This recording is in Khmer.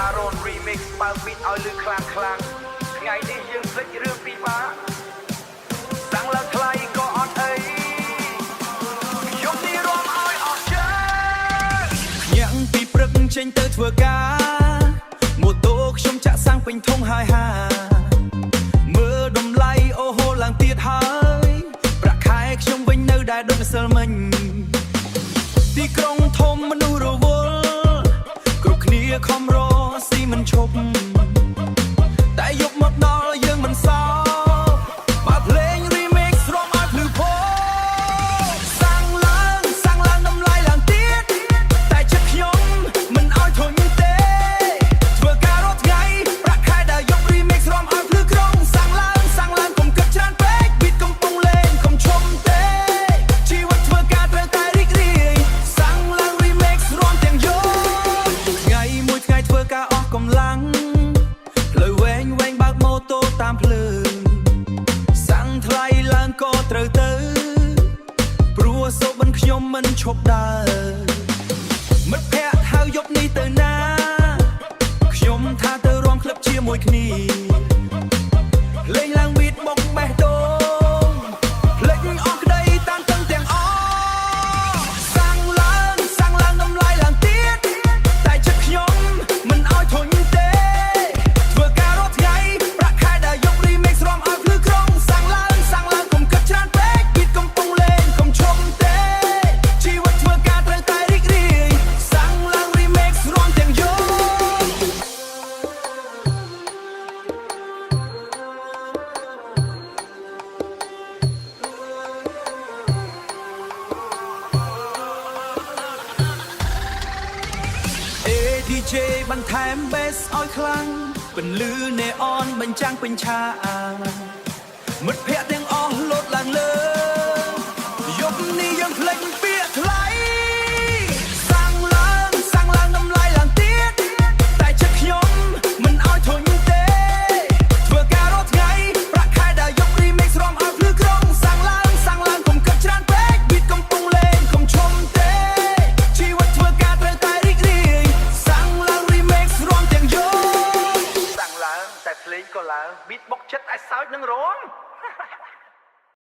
Haron remix បើ beat ឲ្យលឺខ្លាំងថ្ងៃនេះយើងភ្លេចរឿងពិបាកតាំងឡើងថ្លៃក៏អត់អីយប់នេះរួមឲ្យអស់ចិត្តញ៉ាំងពីព្រឹកចេញទៅធ្វើការម៉ូតូខ្ញុំចាក់សាំងពេញធុងហើយហាមើលតម្លៃអូហូឡើងទៀតហើយប្រាក់ខែខ្ញុំវិញនៅដែរដូចម្សិលមិញទីក្រុងធំមនុស្សរវល់គ្រប់គ្នាខំរស៊ីមិនឈប់តែយប់មកដល់យើងមិនសោកបើភ្លេង remix រួមឲ្យភ្លឺផូសាំងឡើងតម្លៃឡើងទៀតតែចិត្តខ្ញុំមិនឲ្យធុញទេធ្វើការរាល់ថ្ងៃប្រាក់ខែដែលយក remix រួមឲ្យភ្លឺក្រុងសាំងឡើងកុំគិតច្រើនពេក beat កំពុងលេងកុំឈុំទេជីវិតធ្វើការត្រូវតែរីករាយសាំងឡើង remix រួមទាំងយប់ថ្ងៃមួយថ្ងៃធ្វើការអស់កម្លាំងផ្លូវវែងបើកម៉ូតូតាមភ្លើងសាំងថ្លៃឡើងក៏ត្រូវទៅព្រោះសូបិនខ្ញុំមិនឈប់ដើរមិត្តភក្តិហៅយប់នេះទៅណាខ្ញុំថាទៅរួមក្លឹបជាមួយគ្នាលេងឡើងប៊ីតមកបេះដូងភ្លេចអស់ក្តីតានតឹងទាំងអស់សាំងឡើងតម្លៃឡើងទៀតតែចិត្តខ្ញុំមិនឲ្យធុញទេធ្វើការរាល់ថ្ងៃប្រាក់ខែដែលយក remix រួមឲ្យភ្លឺក្រុងសាំងឡើងកុំគិតច្រើនពេក beat កំពុងលេងកុំឈុំទេជីវិតធ្វើការត្រូវតែរីករាយសាំងឡើង remix រួមទាំងយប់DJ បន្ថែម bass ឲ្យខ្លាំងពន្លឺ neon បញ្ចាំងពេញឆាមិត្តភក្តិទាំងអស់លោតឡើងលើយប់នេះយើងភ្លេចពាក្យថ្លៃសាំងឡើងតម្លៃឡើងទៀតតែចិត្តខ្ញុំមិនឲ្យធុញទេធ្វើការរាល់ថ្ងៃប្រាក់ខែដែលយក remix រួមឲ្យភ្លឺក្រុងសាំងឡើងកុំគិតច្រើនពេក beat កំពុងលេងកុំឈុំទេជីវិតធ្វើការត្រូវតែរីករាយសាំងឡើង remix រួមទាំងយប់សាំងឡើងតែភ្លេងក៏ឡើង beat បុកចិត្តឲ្យសើចនឹងរង